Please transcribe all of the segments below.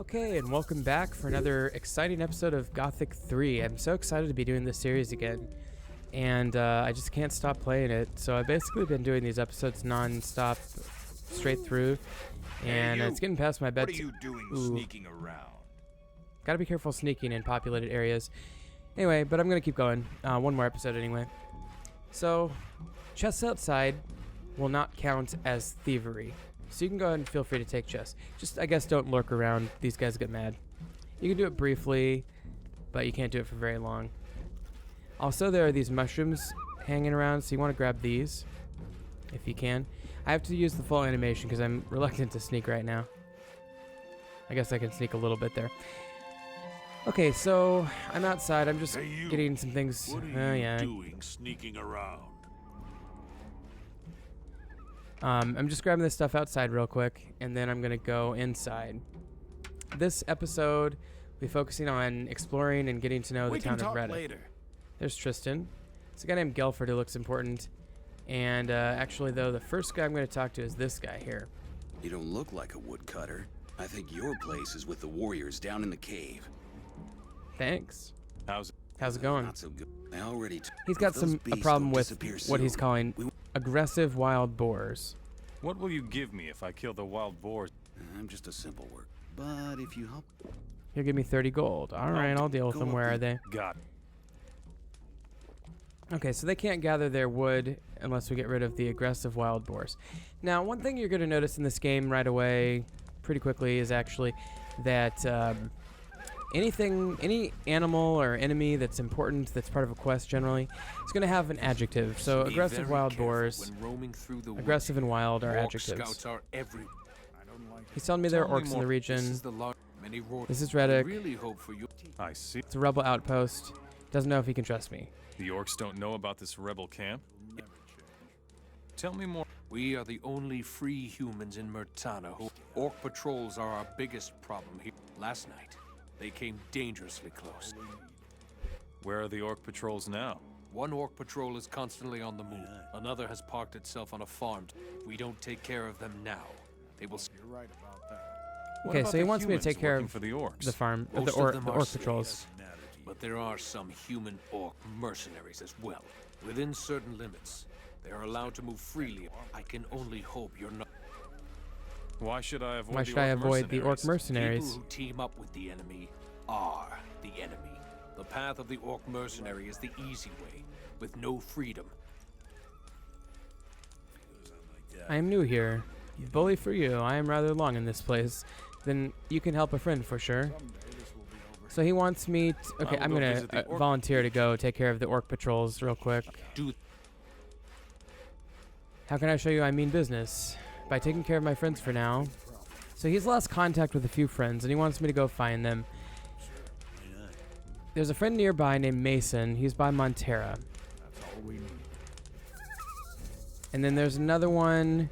Okay, and welcome back for another exciting episode of Gothic 3. I'm so excited to be doing this series again, and I just can't stop playing it. So I've basically been doing these episodes non-stop, straight through, and it's getting past my bedtime. What are you doing sneaking around? Gotta be careful sneaking in populated areas. Anyway, but I'm gonna keep going. One more episode anyway. So, chests outside will not count as thievery. So you can go ahead and feel free to take chests. Just, I guess, don't lurk around. These guys get mad. You can do it briefly, but you can't do it for very long. Also, there are these mushrooms hanging around, so you want to grab these, if you can. I have to use the full animation because I'm reluctant to sneak right now. I guess I can sneak a little bit there. Okay, so I'm outside. I'm just getting some things. What are you doing sneaking around? I'm just grabbing this stuff outside real quick, and then I'm going to go inside. This episode, we'll be focusing on exploring and getting to know the town of Reddock. Later. There's Tristan. It's a guy named Gelford who looks important. And actually, though, the first guy I'm going to talk to is this guy here. You don't look like a woodcutter. I think your place is with the warriors down in the cave. Thanks. How's it going? Not so good. I already He's got a problem with what he's calling aggressive wild boars. What will you give me if I kill the wild boars? I'm just a simple work. But if you help... He'll give me 30 gold. All right, I'll deal with them. Where are they? Got it. Okay, so they can't gather their wood unless we get rid of the aggressive wild boars. Now, one thing you're going to notice in this game right away, pretty quickly, is actually that any animal or enemy that's important, that's part of a quest generally, is going to have an adjective. So aggressive wild boars, aggressive and wild are adjectives. He's telling me there are orcs in the region. This is Reddock. I see. It's a rebel outpost. Doesn't know if he can trust me. The orcs don't know about this rebel camp? Tell me more. We are the only free humans in Murtana. Orc patrols are our biggest problem here. Last night, they came dangerously close. Where are the orc patrols now? One orc patrol is constantly on the move. Another has parked itself on a farm. If we don't take care of them now, they will... You're right about that. Okay, so he wants me to take care of for the orcs? The farm, the Most orc of them are patrols. But there are some human orc mercenaries as well. Within certain limits, they are allowed to move freely. I can only hope you're not... Why should I avoid the orc mercenaries? People who team up with the enemy are the enemy. The path of the orc mercenary is the easy way, with no freedom. I am new here. Bully for you. I am rather long in this place. Then you can help a friend for sure. So he wants me to... Okay, I'm going to volunteer to go take care of the orc patrols real quick. How can I show you I mean business? By taking care of my friends for now. So he's lost contact with a few friends, and he wants me to go find them. There's a friend nearby named Mason. He's by Montera. And then there's another one,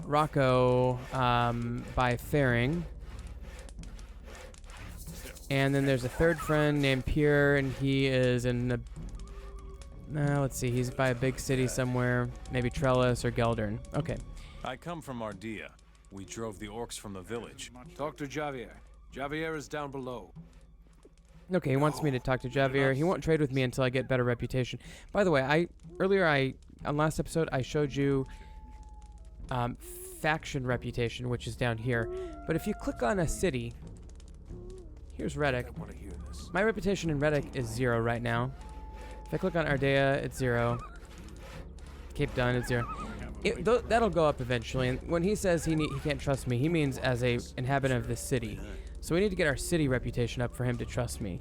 Rocco, by Faring. And then there's a third friend named Pierre, and he is in the... let's see, he's by a big city somewhere, maybe Trellis or Geldern. Okay. I come from Ardea. We drove the orcs from the village. Talk to Javier. Javier is down below. Okay, he wants me to talk to Javier. He won't trade with me until I get better reputation. By the way, on last episode, I showed you faction reputation, which is down here. But if you click on a city... Here's Reddock. My reputation in Reddock is 0 right now. If I click on Ardea, it's 0. Cape Dun, it's 0. That'll go up eventually. And when he says he can't trust me, he means as a inhabitant of this city. So we need to get our city reputation up for him to trust me.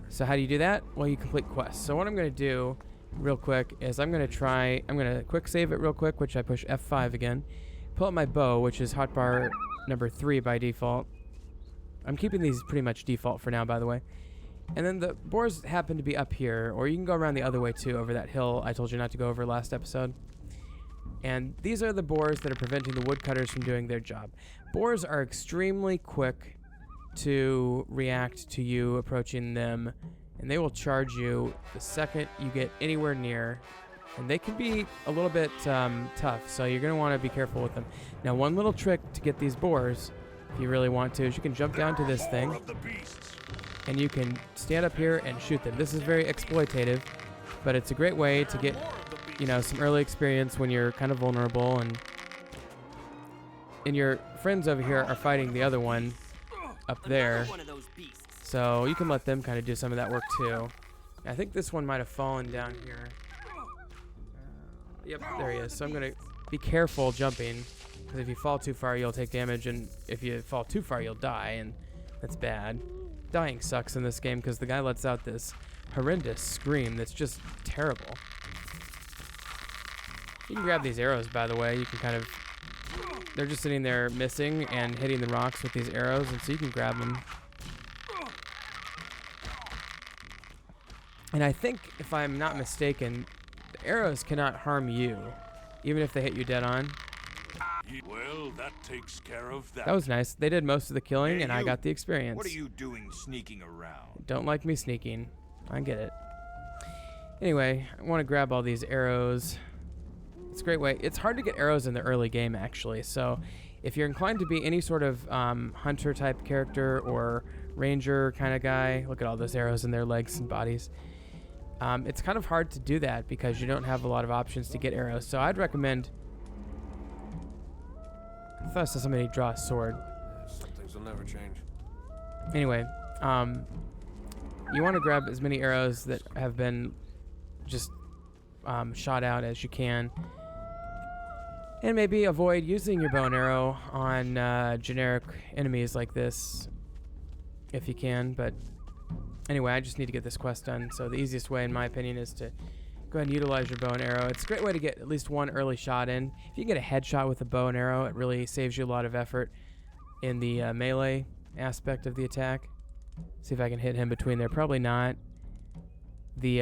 So how do you do that? Well, you complete quests. So what I'm going to do real quick is I'm going to quick save it real quick, which I push F5 again. Pull up my bow, which is hotbar number 3 by default. I'm keeping these pretty much default for now, by the way. And then the boars happen to be up here, or you can go around the other way too, over that hill I told you not to go over last episode. And these are the boars that are preventing the woodcutters from doing their job. Boars are extremely quick to react to you approaching them, and they will charge you the second you get anywhere near. And they can be a little bit tough, so you're going to want to be careful with them. Now, one little trick to get these boars if you really want to, is you can jump down to this thing, and you can stand up here and shoot them. This is very exploitative, but it's a great way to get, you know, some early experience when you're kind of vulnerable, and your friends over here are fighting the other one up there, so you can let them kind of do some of that work too. I think this one might have fallen down here. Yep, there he is. So I'm going to be careful jumping, because if you fall too far, you'll take damage, and if you fall too far, you'll die, and that's bad. Dying sucks in this game, because the guy lets out this horrendous scream that's just terrible. You can grab these arrows, by the way. You can kind of... They're just sitting there missing and hitting the rocks with these arrows, and so you can grab them. And I think, if I'm not mistaken, the arrows cannot harm you, even if they hit you dead on. Well, that takes care of that. That was nice. They did most of the killing, Hey, and I you. got the experience. What are you doing sneaking around? Don't like me sneaking. I get it. Anyway, I want to grab all these arrows. It's a great way. It's hard to get arrows in the early game, actually. So if you're inclined to be any sort of hunter-type character or ranger kind of guy, look at all those arrows in their legs and bodies. It's kind of hard to do that because you don't have a lot of options to get arrows. So I'd recommend... I thought I saw somebody draw a sword. Some things will never change. Anyway, you want to grab as many arrows that have been just shot out as you can. And maybe avoid using your bow and arrow on generic enemies like this if you can. But anyway, I just need to get this quest done. So the easiest way, in my opinion, is to go ahead and utilize your bow and arrow. It's a great way to get at least one early shot in. If you can get a headshot with a bow and arrow, it really saves you a lot of effort in the melee aspect of the attack. See if I can hit him between there. Probably not. The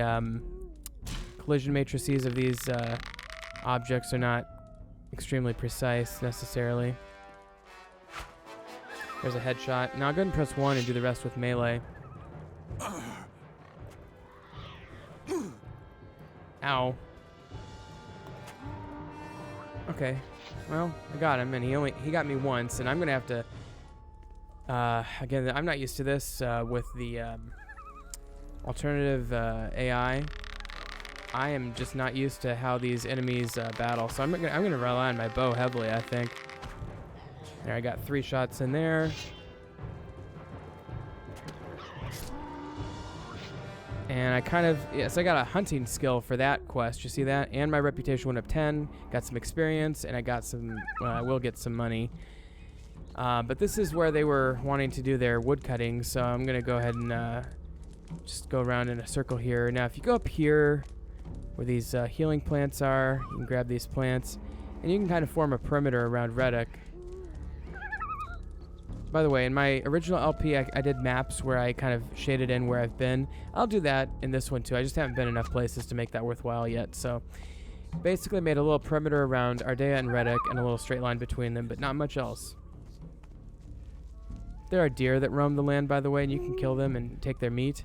collision matrices of these objects are not extremely precise necessarily. There's a headshot. Now I'll go ahead and press 1 and do the rest with melee. Ow. Okay. Well, I got him, and he got me once, and I'm gonna have to again, I'm not used to this with the alternative AI. I am just not used to how these enemies battle, so I'm gonna rely on my bow heavily, I think. There, I got 3 shots in there. And I kind of, yes, I got a hunting skill for that quest. You see that? And my reputation went up 10. Got some experience, and I got some, I will get some money. But this is where they were wanting to do their wood cutting, so I'm going to go ahead and just go around in a circle here. Now, if you go up here where these healing plants are, you can grab these plants, and you can kind of form a perimeter around Reddock. By the way, in my original LP, I did maps where I kind of shaded in where I've been. I'll do that in this one too. I just haven't been enough places to make that worthwhile yet. So basically made a little perimeter around Ardea and Reddock and a little straight line between them, but not much else. There are deer that roam the land, by the way, and you can kill them and take their meat.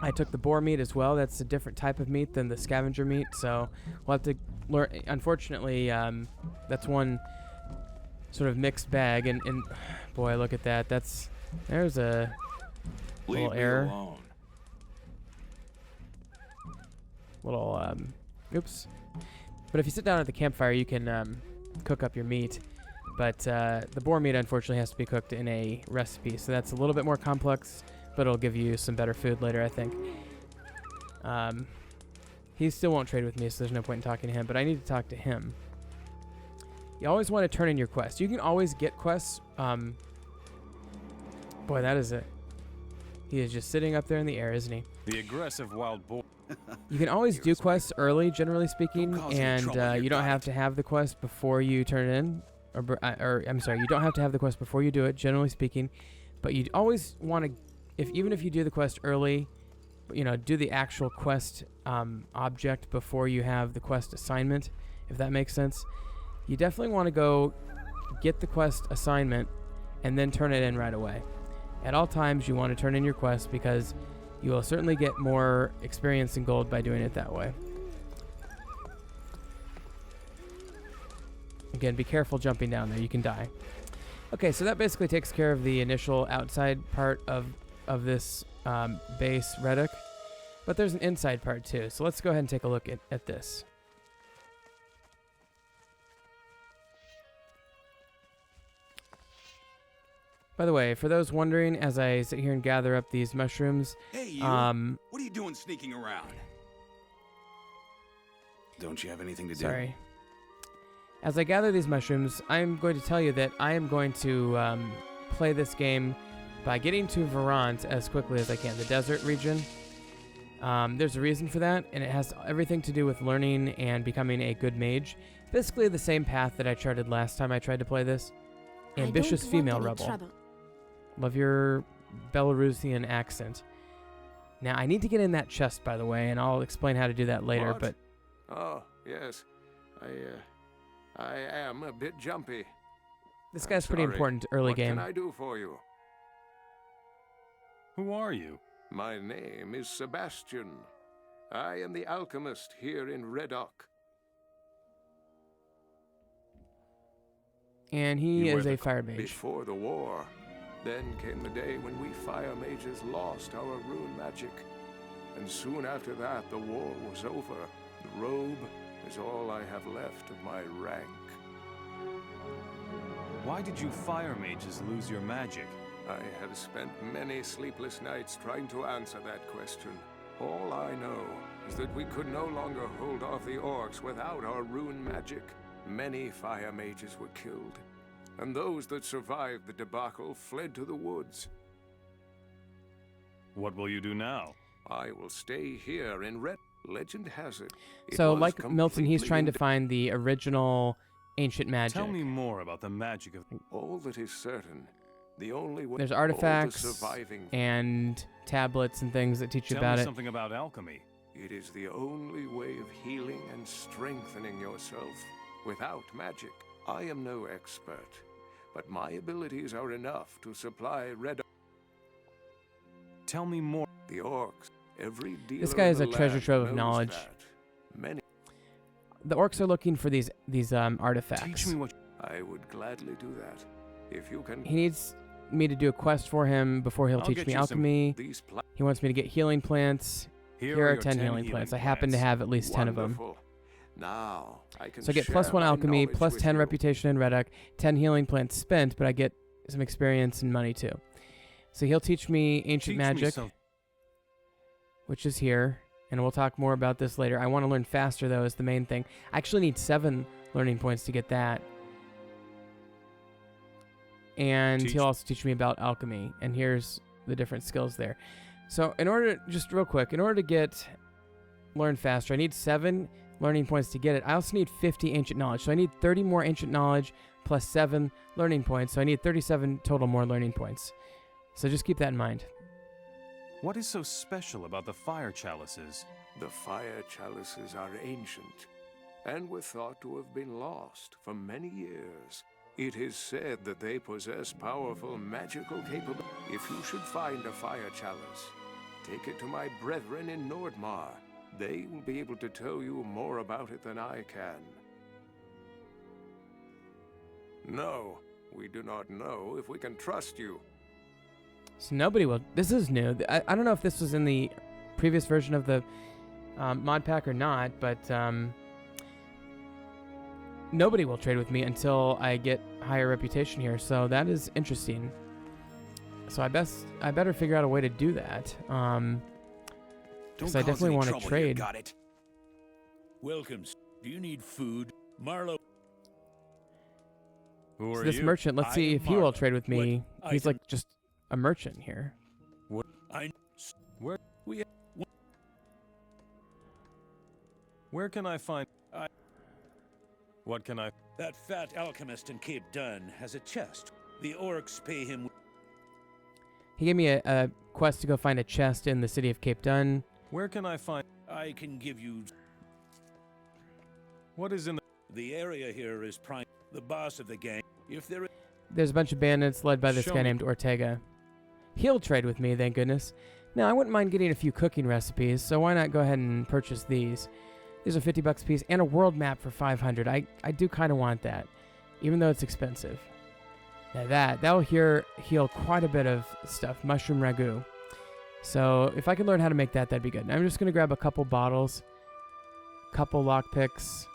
I took the boar meat as well. That's a different type of meat than the scavenger meat, so we'll have to learn. Unfortunately, that's one sort of mixed bag, and boy, look at that. There's a little error. Little oops. But if you sit down at the campfire, you can cook up your meat. But the boar meat, unfortunately, has to be cooked in a recipe, so that's a little bit more complex, but it'll give you some better food later, I think. He still won't trade with me, so there's no point in talking to him, but I need to talk to him. You always want to turn in your quests. You can always get quests. Boy, that is it. He is just sitting up there in the air, isn't he? The aggressive wild boar. You can always do quests early, generally speaking, and you don't have to have the quest before you turn it in. Or I'm sorry, you don't have to have the quest before you do it, generally speaking. But you always want to, even if you do the quest early, you know, do the actual quest object before you have the quest assignment, if that makes sense. You definitely want to go get the quest assignment and then turn it in right away. At all times, you want to turn in your quest because you will certainly get more experience and gold by doing it that way. Again, be careful jumping down there. You can die. Okay, so that basically takes care of the initial outside part of this base, Reddock. But there's an inside part too, so let's go ahead and take a look at this. By the way, for those wondering, as I sit here and gather up these mushrooms, Hey, you. What are you doing sneaking around? Don't you have anything to do? sorry. As I gather these mushrooms, I'm going to tell you that I am going to play this game by getting to Verant as quickly as I can, the desert region. There's a reason for that, and it has everything to do with learning and becoming a good mage. Basically the same path that I charted last time I tried to play this. Ambitious female rebel. Love your Belarusian accent. Now, I need to get in that chest, by the way, and I'll explain how to do that later, What? but... Oh, yes. I am a bit jumpy. This I'm guy's pretty sorry. important early What game. can I do for you? Who are you? My name is Sebastian. I am the alchemist here in Reddock. And he You is wear a the fire mage. Before the war, then came the day when we fire mages lost our rune magic. And soon after that, the war was over. The robe is all I have left of my rank. Why did you fire mages lose your magic? I have spent many sleepless nights trying to answer that question. All I know is that we could no longer hold off the orcs without our rune magic. Many fire mages were killed, and those that survived the debacle fled to the woods. What will you do now? I will stay here in Red. Legend has it. So, was like Milton, he's completely trying to find the original ancient magic. Tell me more about the magic of... All that is certain, the only way. There's all the artifacts surviving. and tablets and things that teach you Tell about me it. something about alchemy. It is the only way of healing and strengthening yourself. Without magic, I am no expert, but my abilities are enough to supply Reddock. Tell me more. The orcs, every dealer This guy in is the a treasure land trove of knows knowledge. that. Many. The orcs are looking for these artifacts. Teach me what... I would gladly do that. If you can. He needs me to do a quest for him before he'll I'll teach get me you some- alchemy. These He wants me to get healing plants. Here are your 10 healing plants. I happen to plants. have at least 10 of them. Wonderful. Now I can. So I get share plus 1 my alchemy, knowledge plus with 10 you. reputation in Reddock, 10 healing plants spent, but I get some experience and money too. So he'll teach me ancient Teach me magic, some- which is here, and we'll talk more about this later. I want to learn faster, though, is the main thing. I actually need 7 learning points to get that. And Teach- he'll also teach me about alchemy, and here's the different skills there. So in order, just real quick, in order to learn faster, I need 7 learning points to get it. I also need 50 ancient knowledge, so I need 30 more ancient knowledge plus 7 learning points, so I need 37 total more learning points. So just keep that in mind. What is so special about the fire chalices? The fire chalices are ancient, and were thought to have been lost for many years. It is said that they possess powerful magical capabilities. If you should find a fire chalice, take it to my brethren in Nordmar. They will be able to tell you more about it than I can. No, we do not know if we can trust you. So nobody will. This is new. I don't know if this was in the previous version of the mod pack or not, but nobody will trade with me until I get higher reputation here. So that is interesting. So I better figure out a way to do that. Because I definitely want to trade. Got it. Welcome. Do you need food? Marlowe. Who So are this you? merchant, let's I see am if he will Marlowe. trade with me. What He's item- like just a merchant here. Where can I find... What can I... That fat alchemist in Cape Dun has a chest. The orcs pay him. He gave me a quest to go find a chest in the city of Cape Dun. Where can I find... I can give you. What is in the... The area here is prime. The boss of the gang. If there is. There's a bunch of bandits led by this Show guy me. named Ortega. He'll trade with me, thank goodness. Now, I wouldn't mind getting a few cooking recipes, so why not go ahead and purchase these? These are 50 bucks a piece, and a world map for 500. I do kind of want that, even though it's expensive. Now that'll heal quite a bit of stuff. Mushroom ragu. So if I can learn how to make that, that'd be good. Now I'm just going to grab a couple bottles, couple lockpicks.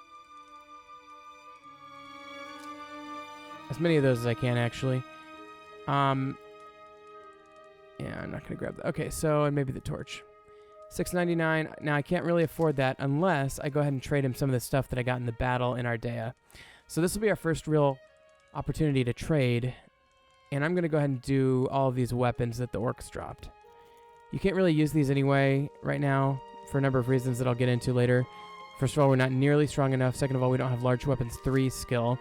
As many of those as I can, actually. Yeah, I'm not going to grab that. Okay, so, and maybe the torch. $6.99. Now, I can't really afford that unless I go ahead and trade him some of the stuff that I got in the battle in Ardea. So this will be our first real opportunity to trade. And I'm going to go ahead and do all of these weapons that the orcs dropped. You can't really use these anyway right now for a number of reasons that I'll get into later. First of all, we're not nearly strong enough. Second of all, we don't have large weapons 3 skill.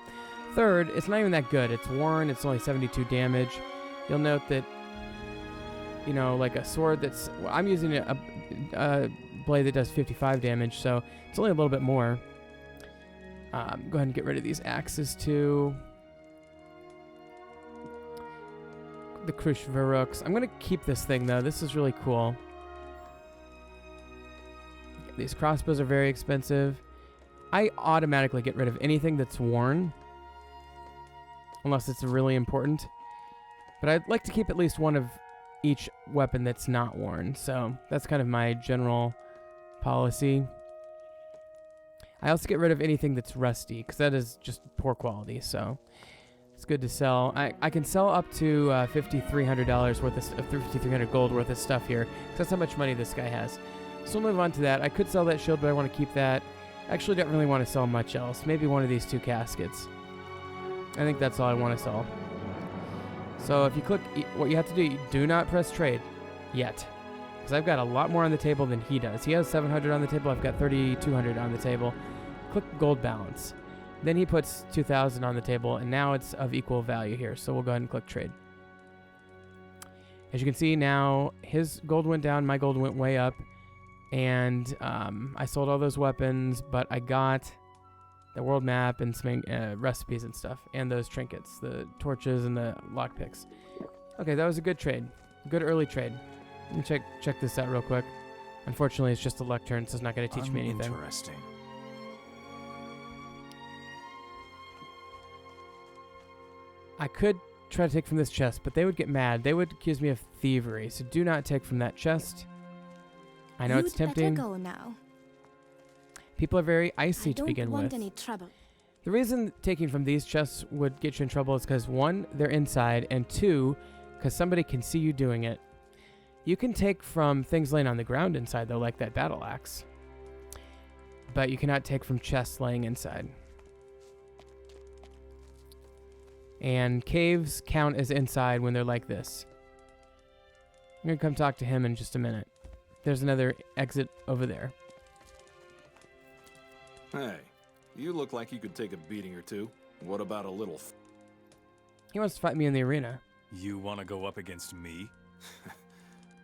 Third, it's not even that good. It's worn. It's only 72 damage. You'll note that, you know, like a sword that's... Well, I'm using a blade that does 55 damage, so it's only a little bit more. Go ahead and get rid of these axes, too. The Krushvaruks. I'm going to keep this thing, though. This is really cool. These crossbows are very expensive. I automatically get rid of anything that's worn, unless it's really important. But I'd like to keep at least one of each weapon that's not worn. So that's kind of my general policy. I also get rid of anything that's rusty, because that is just poor quality. So it's good to sell. I can sell up to $5,300 worth of 5,300 gold worth of stuff here, because that's how much money this guy has. So we'll move on to that. I could sell that shield, but I want to keep that. Actually, don't really want to sell much else. Maybe one of these 2 caskets. I think that's all I want to sell. So if you click, what you have to do, do not press trade yet. Because I've got a lot more on the table than he does. He has 700 on the table. I've got 3,200 on the table. Click gold balance. Then he puts 2,000 on the table, and now it's of equal value here. So we'll go ahead and click trade. As you can see now, his gold went down, my gold went way up. And I sold all those weapons, but I got the world map and some recipes and stuff, and those trinkets, the torches and the lockpicks. Okay, that was a good trade. Good early trade. Let me check this out real quick. Unfortunately, it's just a luck turn, so it's not going to teach me anything. Interesting. I could try to take from this chest, but they would get mad. They would accuse me of thievery, so do not take from that chest. I know it's tempting. Go now. People are very icy to begin with. I don't want any trouble. The reason taking from these chests would get you in trouble is because 1, they're inside, and 2, because somebody can see you doing it. You can take from things laying on the ground inside, though, like that battle axe. But you cannot take from chests laying inside. And caves count as inside when they're like this. I'm going to come talk to him in just a minute. There's another exit over there. Hey, you look like you could take a beating or two. What about a little... He wants to fight me in the arena. You want to go up against me?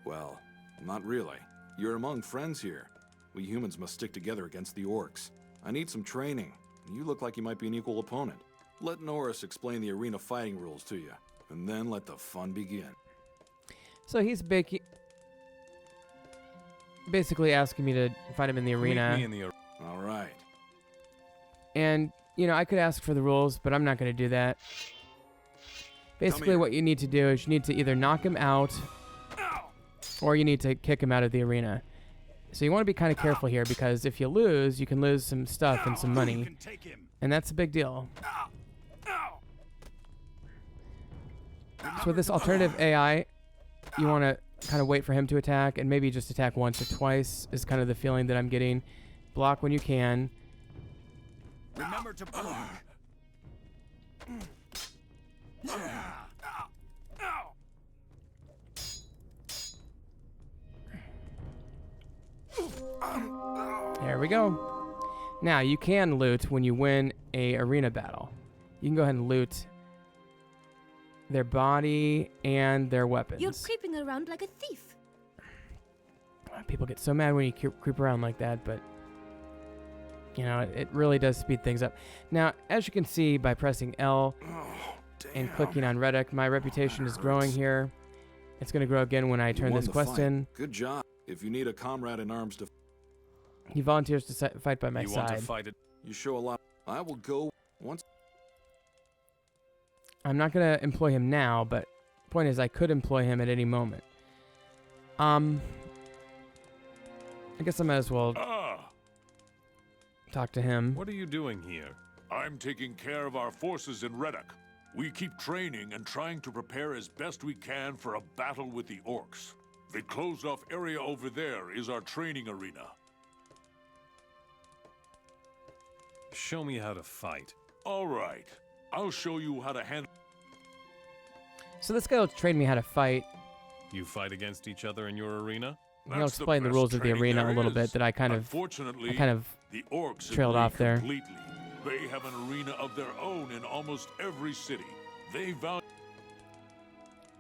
Well, not really. You're among friends here. We humans must stick together against the orcs. I need some training. You look like you might be an equal opponent. Let Norris explain the arena fighting rules to you, and then let the fun begin. So he's basically asking me to fight him in the arena. Meet me in the All right. And, you know, I could ask for the rules, but I'm not going to do that. Basically, what you need to do is you need to either knock him out, or you need to kick him out of the arena. So you want to be kind of careful here, because if you lose, you can lose some stuff and some money. And that's a big deal. So with this alternative AI, you want to kind of wait for him to attack, and maybe just attack once or twice is kind of the feeling that I'm getting. Block when you can. Remember to block. There we go. Now, you can loot when you win a arena battle. You can go ahead and loot their body and their weapons. You're creeping around like a thief. People get so mad when you creep around like that, but you know, it really does speed things up. Now, as you can see by pressing L and clicking on Reddock, my reputation is growing here. It's going to grow again when I turn this quest in. Good job. If you need a comrade in arms to... He volunteers to fight by my You side. want to fight it? You show a lot. I will go once... I'm not going to employ him now, but point is I could employ him at any moment. I guess I might as well talk to him. What are you doing here? I'm taking care of our forces in Reddock. We keep training and trying to prepare as best we can for a battle with the orcs. The closed-off area over there is our training arena. Show me how to fight. All right. I'll show you how to handle... So this guy will train me how to fight. You fight against each other in your arena? He'll explain the rules of the arena a little bit that I kind of Unfortunately, the orcs trailed agree off there. completely. They have an arena of their own in almost every city. They value...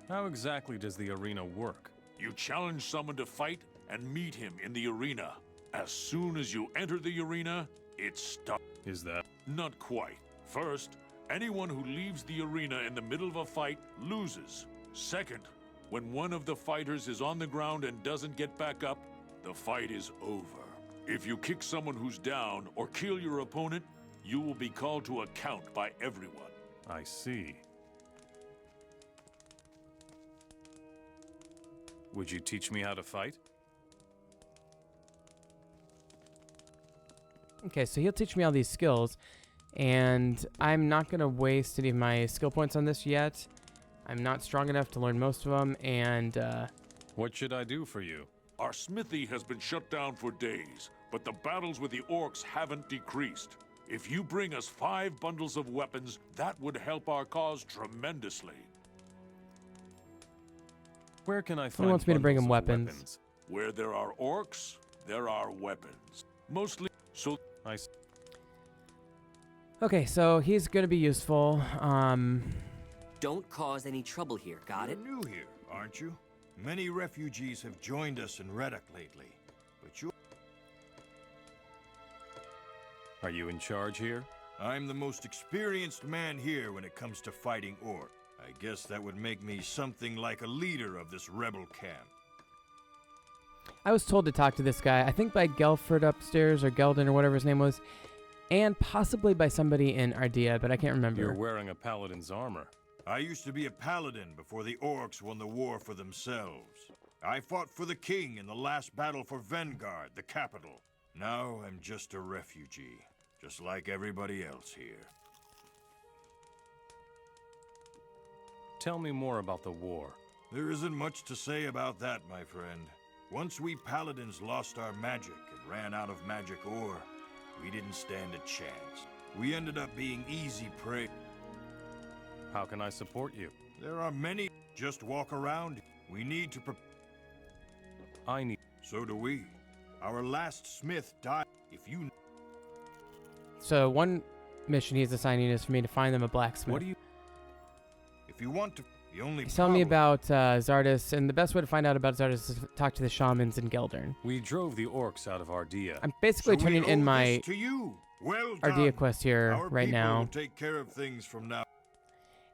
How exactly does the arena work? You challenge someone to fight and meet him in the arena. As soon as you enter the arena, it starts. Is that... Not quite. First, anyone who leaves the arena in the middle of a fight loses. Second, when one of the fighters is on the ground and doesn't get back up, the fight is over. If you kick someone who's down or kill your opponent, you will be called to account by everyone. I see. Would you teach me how to fight? Okay, so he'll teach me all these skills, and I'm not going to waste any of my skill points on this yet. I'm not strong enough to learn most of them, and What should I do for you? Our smithy has been shut down for days, but the battles with the orcs haven't decreased. If you bring us 5 bundles of weapons, that would help our cause tremendously. Where can I find wants me to bring him bundles of weapons. Where there are orcs, there are weapons. Mostly so... I s- okay, so he's going to be useful. Don't cause any trouble here, got it? You're new here, aren't you? Many refugees have joined us in Reddock lately, but you... Are you in charge here? I'm the most experienced man here when it comes to fighting orc. I guess that would make me something like a leader of this rebel camp. I was told to talk to this guy, I think by Gelford upstairs, or Geldon, or whatever his name was, and possibly by somebody in Ardea, but I can't remember. You're wearing a paladin's armor. I used to be a paladin before the orcs won the war for themselves. I fought for the king in the last battle for Vanguard, the capital. Now I'm just a refugee, just like everybody else here. Tell me more about the war. There isn't much to say about that, my friend. Once we paladins lost our magic and ran out of magic ore, we didn't stand a chance. We ended up being easy prey. How can I support you? There are many. Just walk around. We need to I need... So do we. Our last smith died. If you... So one mission he's assigning is for me to find them a blacksmith. What do you... If you want to... The only He's telling me problem- about Zardis, and the best way to find out about Zardis is to talk to the shamans in Geldern. We drove the orcs out of Ardea. I'm basically So we turning in owe my this to you. Well Ardea done. quest here Our right people now. will take care of things from now.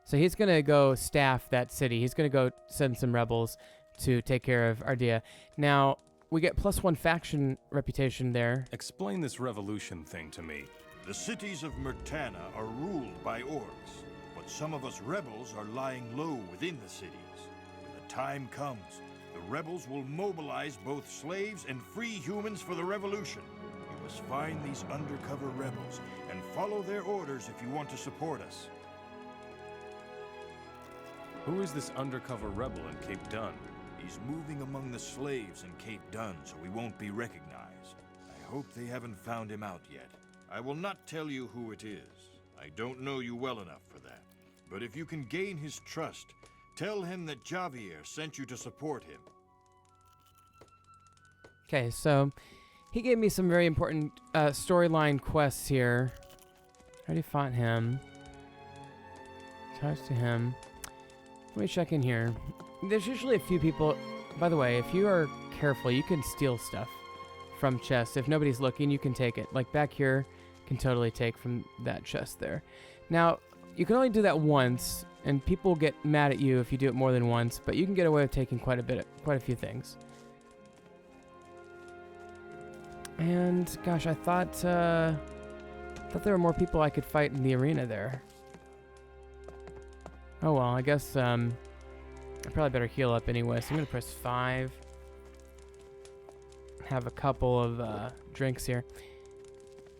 So he's going to go staff that city. He's going to go send some rebels to take care of Ardea. Now, we get +1 faction reputation there. Explain this revolution thing to me. The cities of Murtana are ruled by orcs, but some of us rebels are lying low within the cities. When the time comes, the rebels will mobilize both slaves and free humans for the revolution. You must find these undercover rebels and follow their orders if you want to support us. Who is this undercover rebel in Cape Dun? He's moving among the slaves in Cape Dun, so we won't be recognized. I hope they haven't found him out yet. I will not tell you who it is. I don't know you well enough for that. But if you can gain his trust, tell him that Javier sent you to support him. Okay, so he gave me some very important storyline quests here. I already fought him. Talk to him. Let me check in here. There's usually a few people... By the way, if you are careful, you can steal stuff from chests. If nobody's looking, you can take it. Like back here, can totally take from that chest there. Now, you can only do that once, and people get mad at you if you do it more than once, but you can get away with taking quite a few things. And, gosh, I thought there were more people I could fight in the arena there. Oh well, I guess I probably better heal up anyway. So I'm gonna press 5. Have a couple of drinks here.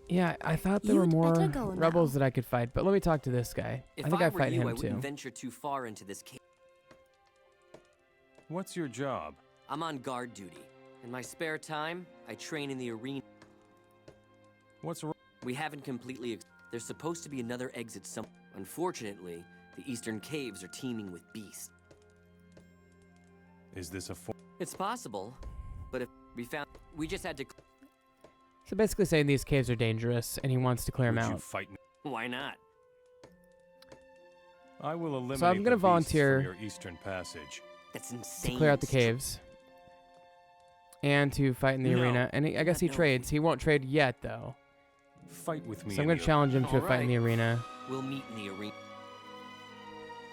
Yeah, I thought there were You'd more better go rebels now. that I could fight, but let me talk to this guy. If I think I were fight you, him I too. wouldn't venture too far into this cave. What's your job? I'm on guard duty. In my spare time, I train in the arena. What's wrong? We haven't completely. There's supposed to be another exit some. Unfortunately, the eastern caves are teeming with beasts. Is this a It's possible, but if we found, we just had to. So basically saying these caves are dangerous, and he wants to clear them Would you out. fight me? Why not? I will eliminate So I'm gonna the beasts volunteer from your eastern passage. That's insane. To clear out the caves. And to fight in the No. arena. And I guess he No. trades. He won't trade yet, though. Fight with me. So I'm in going the to challenge him to a fight in the arena. We'll meet in the arena.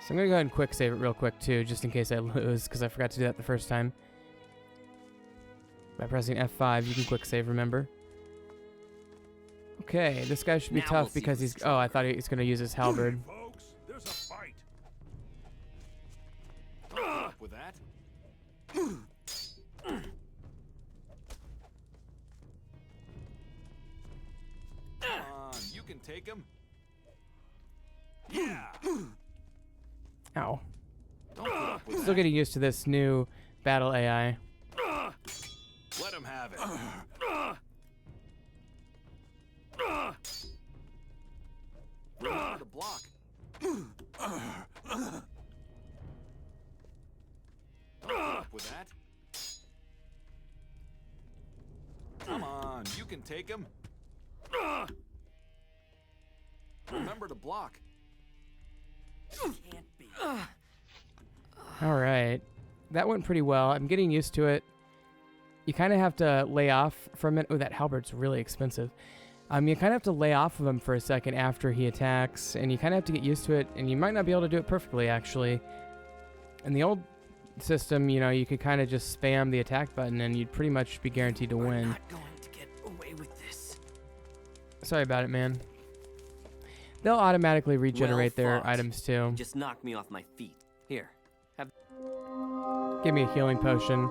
So I'm going to go ahead and quick save it real quick, too, just in case I lose, because I forgot to do that the first time. By pressing F5, you can quick save, remember? Okay, this guy should be Now tough we'll see because who's he's... Oh, I thought he was going to use his halberd. Folks, there's a fight. With that? Come on, you can take him. Yeah. Ow. Don't put up with Still getting used to this new battle AI. that. Let him have it. Remember to block. Don't put up with that. Come on, you can take him. Remember to block. Can't be. All right. That went pretty well. I'm getting used to it. You kind of have to lay off for a minute. Oh, that halberd's really expensive. You kind of have to lay off of him for a second after he attacks, and you kind of have to get used to it, and you might not be able to do it perfectly, actually. In the old system, you know, you could kind of just spam the attack button, and you'd pretty much be guaranteed to We're win. not going to get away with this. Sorry about it, man. They'll automatically regenerate their fought. items, too. Just knock me off my feet. Here. Give me a healing potion.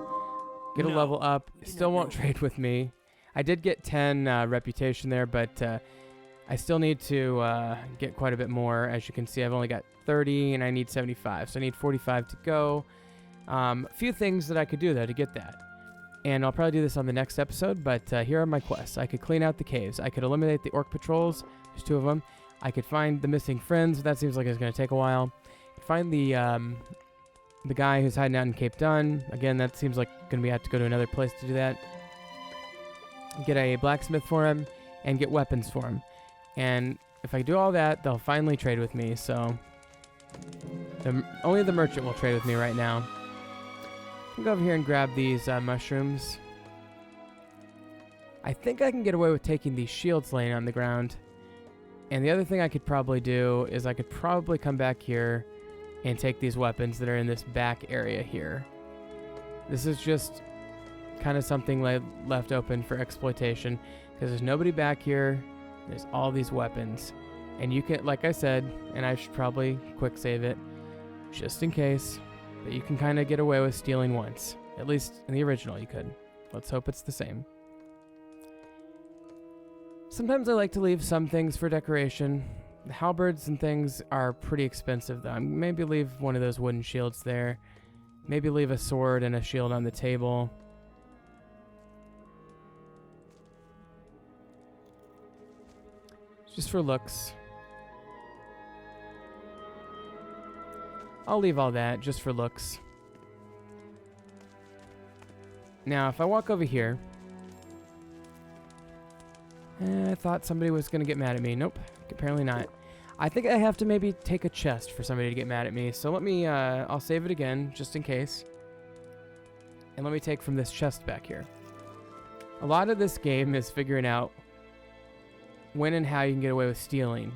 Get a No, level up. we do Still not won't know. trade with me. I did get 10 reputation there, but I still need to get quite a bit more. As you can see, I've only got 30, and I need 75. So I need 45 to go. A few things that I could do, though, to get that. And I'll probably do this on the next episode, but here are my quests. I could clean out the caves. I could eliminate the orc patrols. There's 2 of them. I could find the missing friends. That seems like it's going to take a while. Find the guy who's hiding out in Cape Dunn. Again, that seems like going to have to go to another place to do that. Get a blacksmith for him, and get weapons for him. And if I do all that, they'll finally trade with me. So only the merchant will trade with me right now. I'll go over here and grab these mushrooms. I think I can get away with taking these shields laying on the ground. And the other thing I could probably do is I could probably come back here and take these weapons that are in this back area here. This is just kind of something left open for exploitation because there's nobody back here. There's all these weapons. And you can, like I said, and I should probably quick save it just in case, but you can kind of get away with stealing once. At least in the original you could. Let's hope it's the same. Sometimes I like to leave some things for decoration. The halberds and things are pretty expensive though. Maybe leave one of those wooden shields there. Maybe leave a sword and a shield on the table. Just for looks. I'll leave all that just for looks. Now, if I walk over here... I thought somebody was going to get mad at me. Nope, apparently not. I think I have to maybe take a chest for somebody to get mad at me. So let me, I'll save it again, just in case. And let me take from this chest back here. A lot of this game is figuring out when and how you can get away with stealing.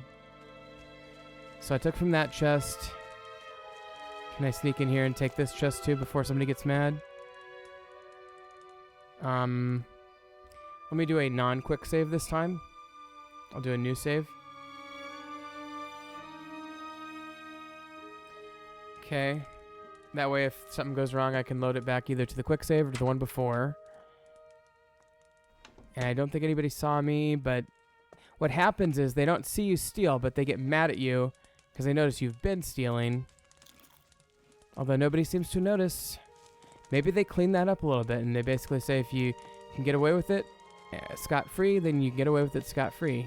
So I took from that chest. Can I sneak in here and take this chest too before somebody gets mad? Let me do a non-quick save this time. I'll do a new save. Okay. That way, if something goes wrong, I can load it back either to the quick save or to the one before. And I don't think anybody saw me, but what happens is they don't see you steal, but they get mad at you because they notice you've been stealing. Although nobody seems to notice. Maybe they clean that up a little bit, and they basically say if you can get away with it scot-free, then you can get away with it scot-free.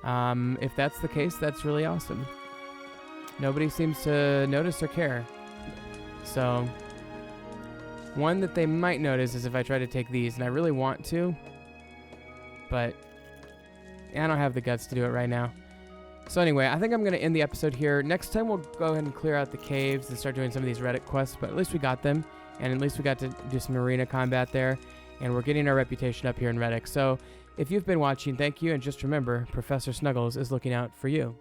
If that's the case, that's really awesome. Nobody seems to notice or care. So, one that they might notice is if I try to take these, and I really want to, but I don't have the guts to do it right now. So anyway, I think I'm going to end the episode here. Next time we'll go ahead and clear out the caves and start doing some of these Reddock quests, but at least we got them, and at least we got to do some arena combat there, and we're getting our reputation up here in Reddock. So if you've been watching, thank you, and just remember, Professor Snuggles is looking out for you.